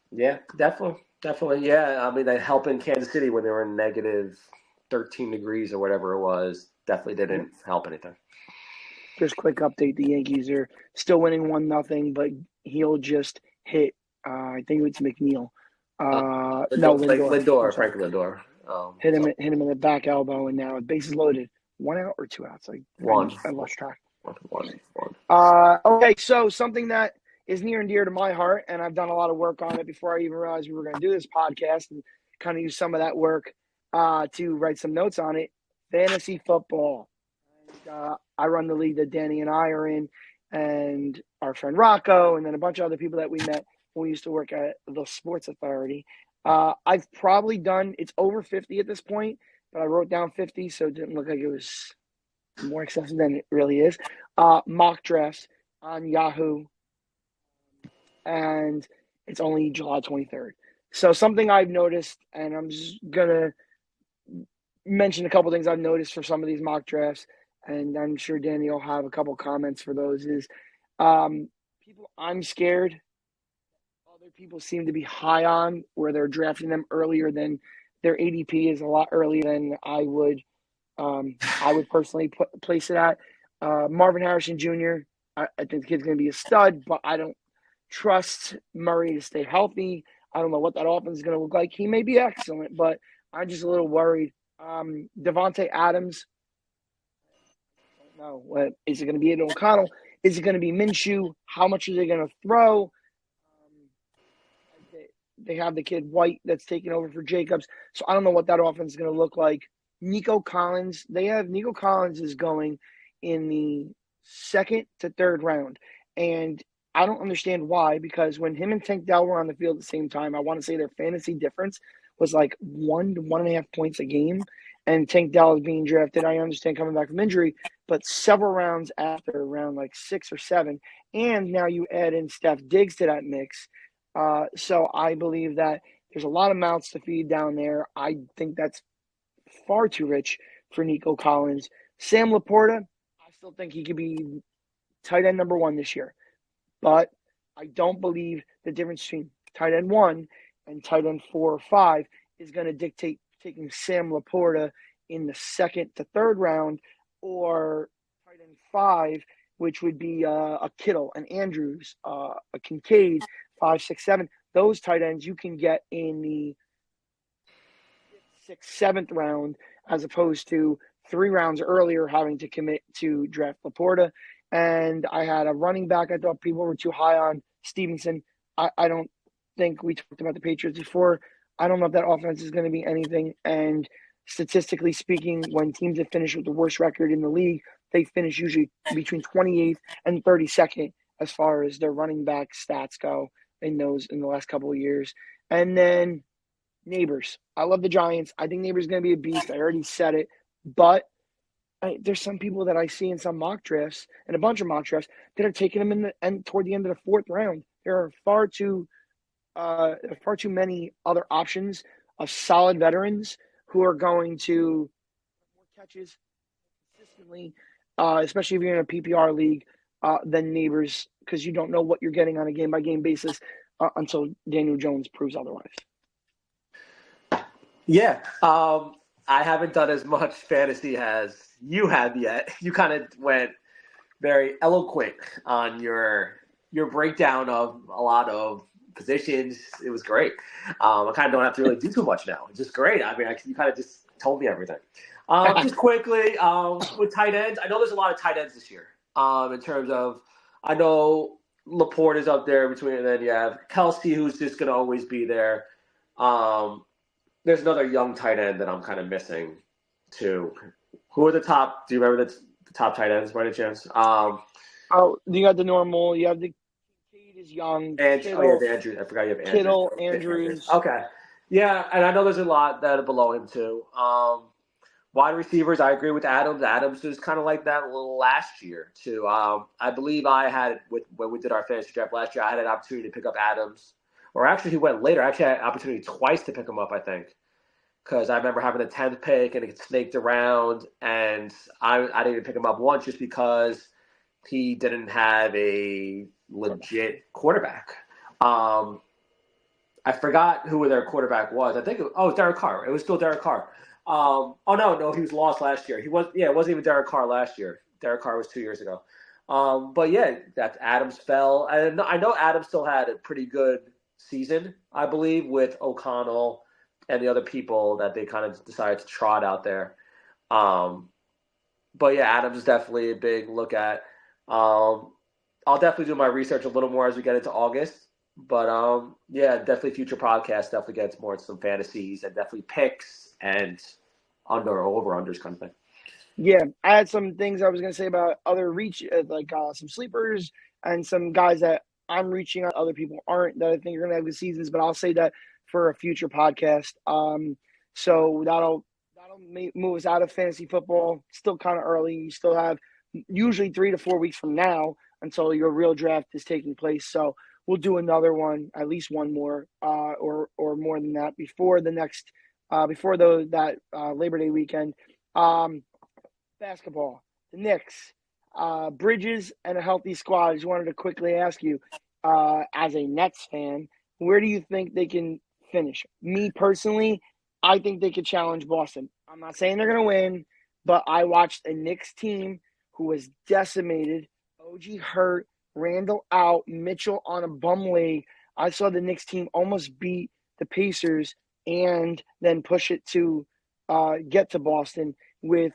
Yeah, definitely. Yeah, I mean, they help in Kansas City when they were in negative 13 degrees or whatever it was. Definitely didn't help anything. Just quick update: the Yankees are still winning 1-0, but he'll just hit. I think it's McNeil No, Like Lindor. I'm Lindor, sorry. Frank Lindor. Hit him in the back elbow, and now bases loaded. 1 out or 2 outs? One, I lost track. one. Okay, so something that is near and dear to my heart, and I've done a lot of work on it before I even realized we were going to do this podcast, and kind of use some of that work to write some notes on it. Fantasy football. And, I run the league that Danny and I are in, and our friend Rocco, and then a bunch of other people that we met when we used to work at the Sports Authority. I've probably done, it's over 50 at this point, but I wrote down 50, so it didn't look like it was more excessive than it really is. Mock drafts on Yahoo, and it's only July 23rd. So something I've noticed, and I'm just going to mention a couple things I've noticed for some of these mock drafts, and I'm sure Danny will have a couple comments for those, is people I'm scared other people seem to be high on, where they're drafting them earlier than their ADP is a lot earlier than I would personally place it at. Marvin Harrison Jr., I think the kid's going to be a stud, but I don't trust Murray to stay healthy. I don't know what that offense is going to look like. He may be excellent, but I'm just a little worried. Devontae Adams, I don't know. Is it going to be Aiden O'Connell? Is it going to be Minshew? How much are they going to throw? They have the kid White that's taking over for Jacobs. So I don't know what that offense is going to look like. Nico Collins is going in the second to third round. And I don't understand why, because when him and Tank Dell were on the field at the same time, I want to say their fantasy difference was like 1 to 1.5 points a game. And Tank Dell is being drafted, I understand, coming back from injury, but several rounds after, around like 6 or 7. And now you add in Steph Diggs to that mix. So I believe that there's a lot of mouths to feed down there. I think that's far too rich for Nico Collins. Sam Laporta, I still think he could be tight end number 1 this year. But I don't believe the difference between tight end 1 and tight end 4 or 5 is going to dictate taking Sam Laporta in the second to third round, or tight end 5, which would be a Kittle, an Andrews, a Kincaid, 5, 6, 7. Those tight ends you can get in the 6th, 7th round, as opposed to 3 rounds earlier having to commit to draft Laporta. And I had a running back I thought people were too high on, Stevenson. I don't think we talked about the Patriots before. I don't know if that offense is going to be anything. And statistically speaking, when teams have finished with the worst record in the league, they finish usually between 28th and 32nd as far as their running back stats go in the last couple of years. And then Neighbors. I love the Giants. I think Neighbors is going to be a beast. I already said it. But there's some people that I see in some mock drafts and a bunch of mock drafts that are taking them toward the end of the 4th round. There are far too many other options of solid veterans who are going to more catches consistently, especially if you're in a PPR league, than Neighbors, because you don't know what you're getting on a game-by-game basis until Daniel Jones proves otherwise. Yeah. I haven't done as much fantasy as you have yet. You kind of went very eloquent on your breakdown of a lot of positions. It was great. I kind of don't have to really do too much now. It's just great. I mean, you kind of just told me everything. Just quickly, with tight ends, I know there's a lot of tight ends this year. In terms of, I know Laporte is up there between, and then you have Kelsey, who's just going to always be there. There's another young tight end that I'm kind of missing, too. Who are the top? Do you remember the top tight ends by any chance? You got the normal. You have the Kincaid is young. And Kittle, the Andrews. I forgot you have Andrews. Kittle, Andrews. Okay. Yeah, and I know there's a lot that are below him, too. Wide receivers, I agree with Adams. Adams was kind of like that last year, too. I believe I had, when we did our fantasy draft last year, I had an opportunity to pick up Adams. Or actually, he went later. I actually had an opportunity twice to pick him up, I think. Because I remember having the 10th pick and it snaked around. And I didn't even pick him up once just because he didn't have a legit quarterback. I forgot who their quarterback was. I think it was Derek Carr. It was still Derek Carr. No, he was lost last year. It wasn't even Derek Carr last year. Derek Carr was 2 years ago. But yeah, that Adams fell. And I know Adams still had a pretty good season, I believe, with O'Connell and the other people that they kind of decided to trot out there. Um, but yeah, Adams is definitely a big look at. I'll definitely do my research a little more as we get into August. But yeah, definitely future podcast definitely gets more into some fantasies and definitely picks and under or over unders kind of thing. Yeah, I had some things I was going to say about other some sleepers and some guys that I'm reaching on, other people aren't, that I think are going to have good seasons. But I'll say that for a future podcast. So that'll move us out of fantasy football. Still kind of early. You still have usually 3 to 4 weeks from now until your real draft is taking place. So we'll do another one, at least one more, or more than that before that Labor Day weekend. Basketball, the Knicks, Bridges, and a healthy squad. I just wanted to quickly ask you, as a Nets fan, where do you think they can finish? Me personally, I think they could challenge Boston. I'm not saying they're going to win, but I watched a Knicks team who was decimated. OG hurt, Randall out, Mitchell on a bum leg. I saw the Knicks team almost beat the Pacers and then push it to get to Boston with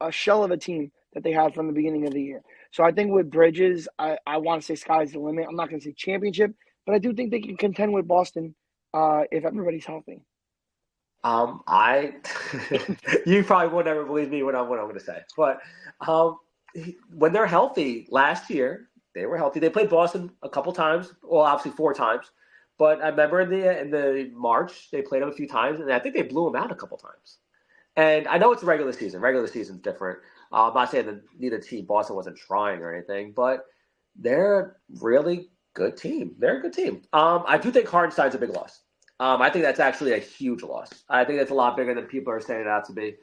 a shell of a team that they had from the beginning of the year. So I think with Bridges, I want to say sky's the limit. I'm not going to say championship, but I do think they can contend with Boston if everybody's healthy. I you probably will never believe me what I'm going to say, but when they're healthy, last year they were healthy. They played Boston a couple times, well, obviously 4 times, but I remember in the March they played them a few times, and I think they blew them out a couple times. And I know it's a regular season. Regular season's different. I'm not saying that neither team, Boston wasn't trying or anything, but they're a really good team. They're a good team. I do think Hardenstein's a big loss. I think that's actually a huge loss. I think that's a lot bigger than people are saying it out to be.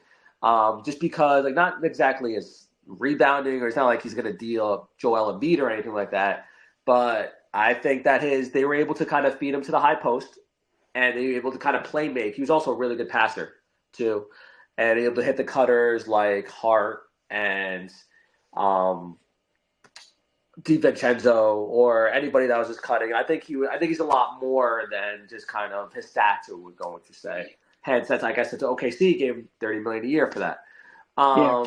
Just because, like, not exactly as rebounding, or it's not like he's going to deal Joel Embiid or anything like that. But I think that they were able to kind of feed him to the high post, and they were able to kind of play make. He was also a really good passer too, and able to hit the cutters like Hart and DiVincenzo or anybody that was just cutting. I think he's a lot more than just kind of his stats would go to say. Hence, that's, I guess, it's OKC gave him $30 million a year for that. Yeah.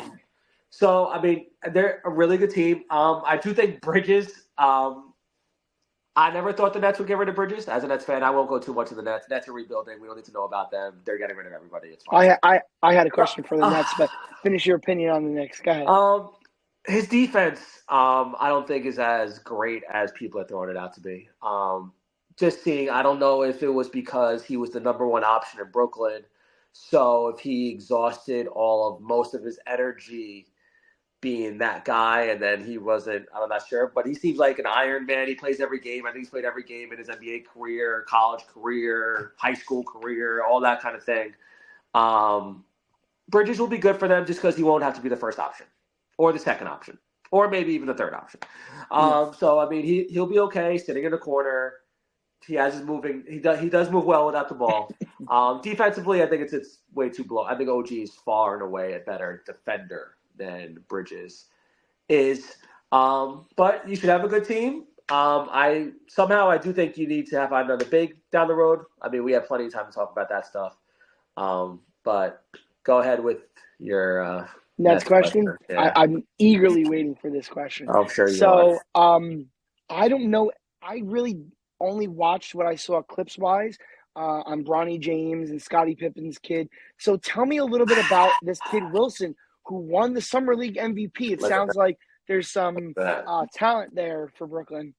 So I mean, they're a really good team. I do think Bridges. I never thought the Nets would get rid of Bridges. As a Nets fan, I won't go too much of the Nets. Nets are rebuilding. We don't need to know about them. They're getting rid of everybody. It's fine. I had a question for the Nets, but finish your opinion on the Knicks. Go ahead. His defense, I don't think is as great as people are throwing it out to be. Just seeing, I don't know if it was because he was the number one option in Brooklyn. So if he exhausted most of his energy being that guy, and then he wasn't, I'm not sure, but he seems like an Iron Man. He plays every game. I think he's played every game in his NBA career, college career, high school career, all that kind of thing. Bridges will be good for them just because he won't have to be the first option or the second option or maybe even the third option. So, I mean, he'll be okay sitting in the corner. He has his moving. He does move well without the ball. Defensively, I think it's way too below. I think OG is far and away a better defender than Bridges is. But you should have a good team. I do think you need to have another big down the road. I mean, we have plenty of time to talk about that stuff. But go ahead with your Next question. Yeah. I'm eagerly waiting for this question. I'm sure you are. I don't know. I really only watched what I saw clips-wise on Bronny James and Scottie Pippen's kid. So tell me a little bit about this kid Wilson, who won the Summer League MVP. It sounds like there's some talent there for Brooklyn.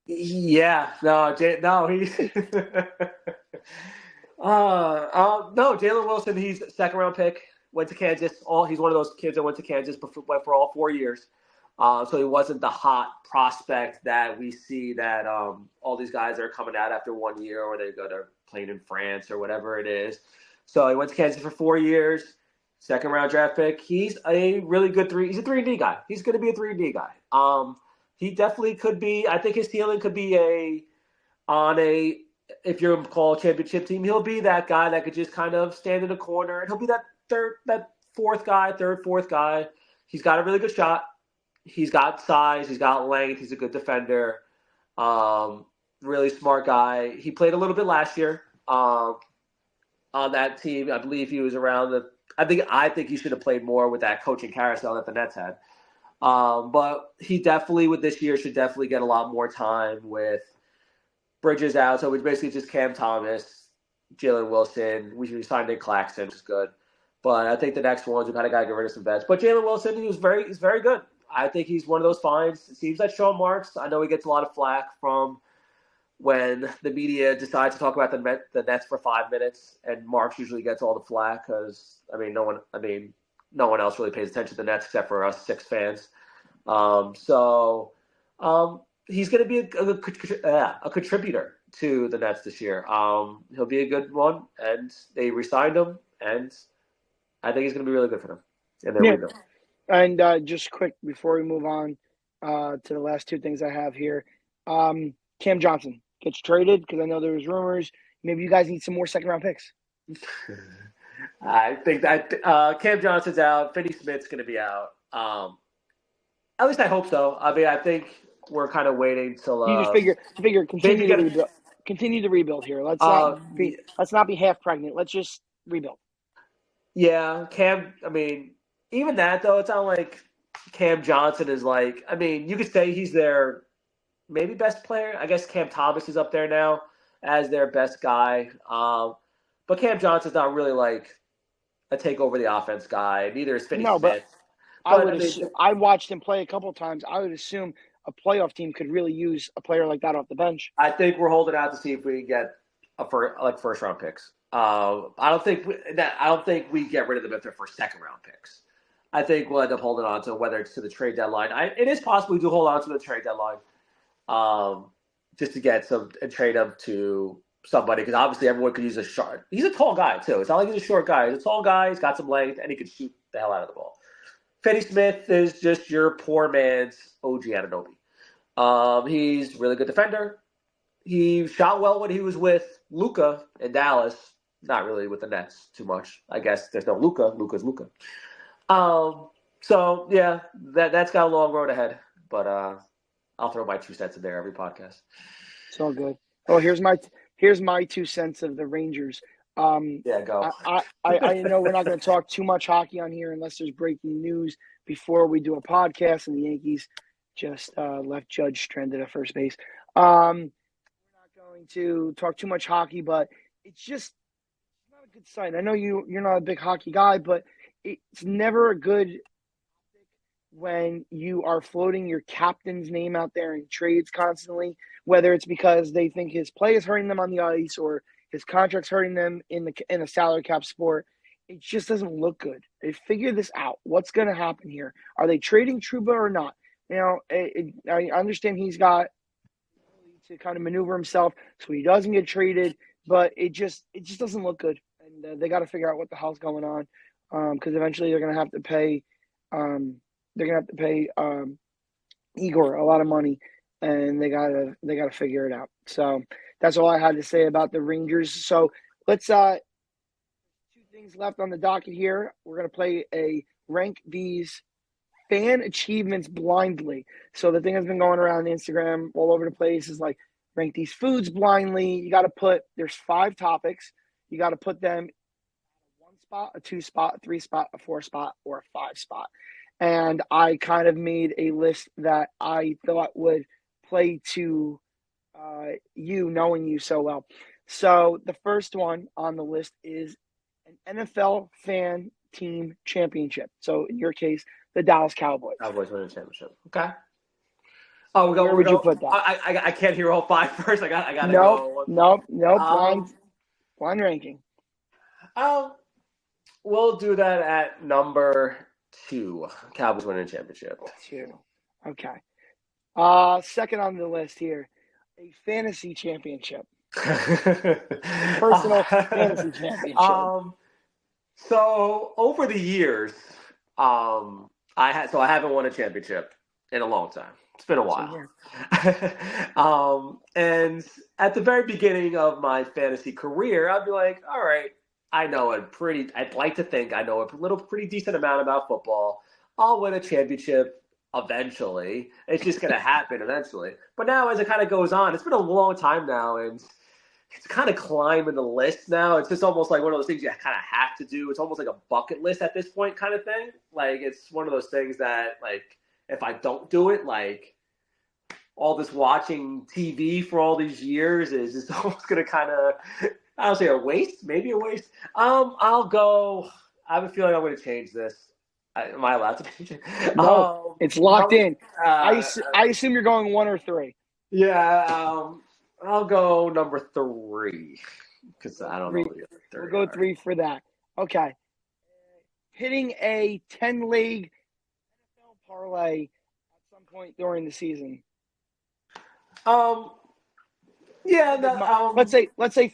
Yeah, no, he's no, Jalen Wilson. He's a second-round pick. Went to Kansas. He's one of those kids that went to Kansas, went for all 4 years. So he wasn't the hot prospect that we see that all these guys are coming out after 1 year, or they go to playing in France or whatever it is. So he went to Kansas for 4 years. Second round draft pick. He's a really good He's a 3-and-D guy. He's going to be a 3-and-D guy. He definitely could be. I think his ceiling could be if you're called a championship team, he'll be that guy that could just kind of stand in the corner, and he'll be that fourth guy. He's got a really good shot. He's got size. He's got length. He's a good defender. really smart guy. He played a little bit last year on that team. I believe he was around the. I think he should have played more with that coaching carousel that the Nets had. But he definitely with this year should definitely get a lot more time with Bridges out. So it's basically just Cam Thomas, Jalen Wilson. We signed Nick Claxton, which is good. But I think the next ones we kind of got to get rid of some vets. But Jalen Wilson, he's very good. I think he's one of those finds. It seems like Sean Marks. I know he gets a lot of flack from when the media decides to talk about the Nets for 5 minutes, and Marks usually gets all the flack because no one else really pays attention to the Nets except for us six fans. So he's going to be a contributor to the Nets this year. He'll be a good one, and they re-signed him, and I think he's going to be really good for them in their rebuild. And just quick before we move on to the last two things I have here, Cam Johnson gets traded because I know there was rumors. Maybe you guys need some more second-round picks. I think that Cam Johnson's out. Finney Smith's going to be out. At least I hope so. I mean, I think we're kind of waiting till. You just figure continue to rebuild here. Let's not be half pregnant. Let's just rebuild. Yeah, Cam. I mean, even that though, it's not like Cam Johnson is like. I mean, you could say he's their maybe best player. I guess Cam Thomas is up there now as their best guy. But Cam Johnson's not really like a take over the offense guy. Neither is Finney Smith. I watched him play a couple of times. I would assume a playoff team could really use a player like that off the bench. I think we're holding out to see if we can get first round picks. I don't think we get rid of them if they're for second round picks. I think we'll end up holding on to whether it's to the trade deadline. It is possible we do hold on to the trade deadline, just to get some and trade them to somebody because obviously everyone could use a short. He's a tall guy too. It's not like he's a short guy. He's a tall guy. He's got some length and he can shoot the hell out of the ball. Finney Smith is just your poor man's OG Anunoby. He's a really good defender. He shot well when he was with Luka in Dallas. Not really with the Nets too much. I guess there's no Luka. Luka's Luka. So yeah, that's got a long road ahead. But I'll throw my 2 cents in there every podcast. It's all good. Oh, here's my 2 cents of the Rangers. Yeah, go. I know we're not going to talk too much hockey on here unless there's breaking news before we do a podcast, and the Yankees just left Judge stranded at first base. We're not going to talk too much hockey, but it's just not a good sign. I know you're not a big hockey guy, but it's never a good when you are floating your captain's name out there in trades constantly, whether it's because they think his play is hurting them on the ice or his contract's hurting them in a salary cap sport. It just doesn't look good. They figure this out. What's going to happen here? Are they trading Trouba or not? You know, I understand he's got to kind of maneuver himself so he doesn't get traded, but it just doesn't look good. And they got to figure out what the hell's going on because eventually they're going to have to pay Igor a lot of money, and they gotta figure it out. So that's all I had to say about the Rangers. So let's 2 things left on the docket here. We're gonna play a rank these fan achievements blindly. So the thing that's been going around Instagram all over the place is like rank these foods blindly. You got to there's 5 topics. You got to put them in 1 spot, a 2 spot, a 3 spot, a 4 spot, or a 5 spot. And I kind of made a list that I thought would play to you, knowing you so well. So the first one on the list is an NFL fan team championship. So in your case, the Dallas Cowboys. Cowboys winning championship. Okay. Oh, where would you put that? I can't hear all 5 first. I got to go. Nope. Blind ranking. We'll do that at number 2. Cowboys winning championship. 2. Okay. Second on the list here, a fantasy championship. Personal fantasy championship. So over the years, I haven't won a championship in a long time. It's been a while. And at the very beginning of my fantasy career, I'd be like, all right, I'd like to think I know a pretty decent amount about football. I'll win a championship eventually. It's just going to happen eventually. But now, as it kind of goes on, it's been a long time now, and it's kind of climbing the list now. It's just almost like one of those things you kind of have to do. It's almost like a bucket list at this point, kind of thing. Like it's one of those things that, like, if I don't do it, like all this watching TV for all these years is just almost going to kind of, I don't say a waste, maybe a waste. I'll go. I have a feeling I'm going to change this. Am I allowed to change it? No, it's locked in. Uh, I assume you're going 1 or 3. yeah, I'll go number 3 because I don't know the other 3. We'll go 3 for that. Okay. Hitting a 10-leg NFL parlay at some point during the season. Yeah. Let's say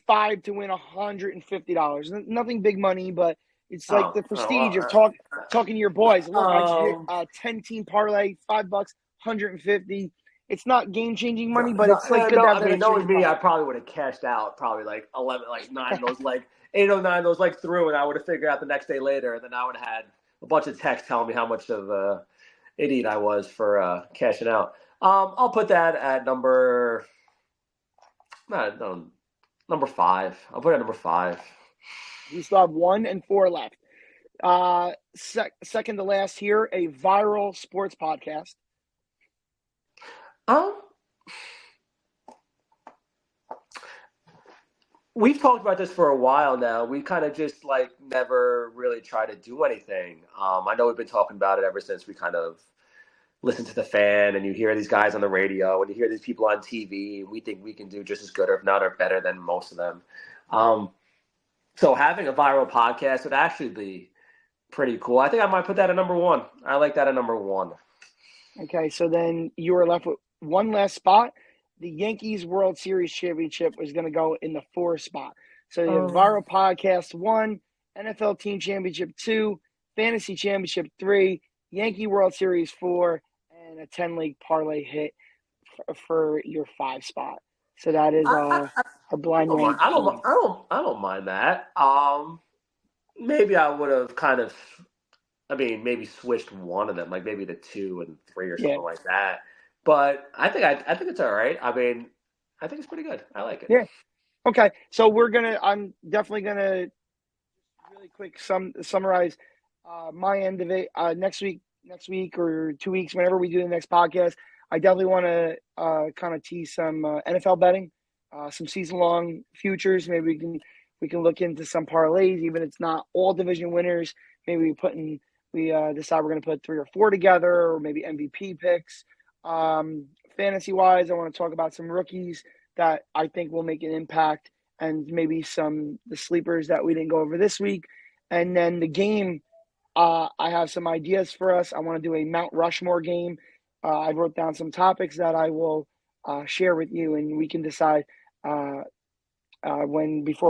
5 to win $150. Nothing big money, but it's like the prestige of talking to your boys. Look, I just hit a 10-team parlay, $5, 150. It's not game-changing money, but it's like good to have that. I mean, knowing me, I probably would have cashed out probably like 11, like 9 of those, like 8 or 9 of those, like through, and I would have figured out the next day later, and then I would have had a bunch of texts telling me how much of an idiot I was for cashing out. I'll put that at number 5. I'll put it at number 5. We still have 1 and 4 left. Second to last here, a viral sports podcast. We've talked about this for a while now. We kind of just like never really try to do anything. I know we've been talking about it ever since we kind of listened to the Fan, and you hear these guys on the radio, and you hear these people on TV. And we think we can do just as good, or if not, or better than most of them. So having a viral podcast would actually be pretty cool. I think I might put that at number 1. I like that at number 1. Okay, so then you are left with one last spot. The Yankees World Series championship was going to go in the 4th spot. So you have viral podcast 1, NFL team championship 2, fantasy championship 3, Yankee World Series 4, and a 10-league parlay hit for your 5 spot. So that is a blind rank. I don't mind that. Maybe I would have kind of, maybe switched one of them, like maybe the 2 and 3 or something like that. But I think it's all right. I think it's pretty good. I like it. Yeah. Okay. So I'm definitely gonna really quick summarize my end of it. Next week or 2 weeks, whenever we do the next podcast, I definitely want to kind of tease some NFL betting, some season-long futures. Maybe we can look into some parlays, even if it's not all division winners. Maybe we decide we're going to put 3 or 4 together, or maybe MVP picks. Fantasy-wise, I want to talk about some rookies that I think will make an impact, and maybe the sleepers that we didn't go over this week. And then the game, I have some ideas for us. I want to do a Mount Rushmore game. I wrote down some topics that I will share with you, and we can decide before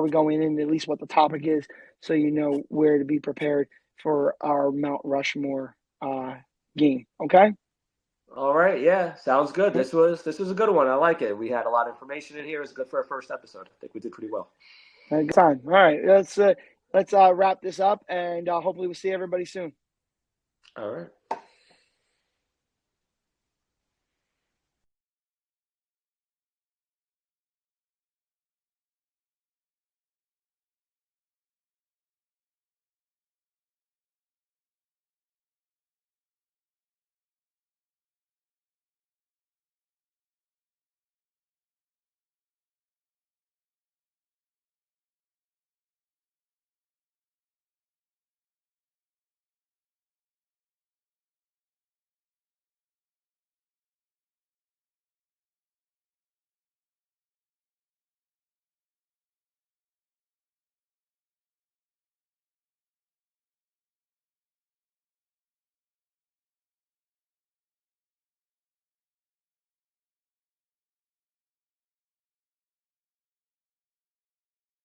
we go in at least what the topic is, so you know where to be prepared for our Mount Rushmore game. Okay. All right. Yeah. Sounds good. This was a good one. I like it. We had a lot of information in here. It was good for our first episode. I think we did pretty well. Good time. All right. Let's wrap this up, and hopefully we'll see everybody soon. All right.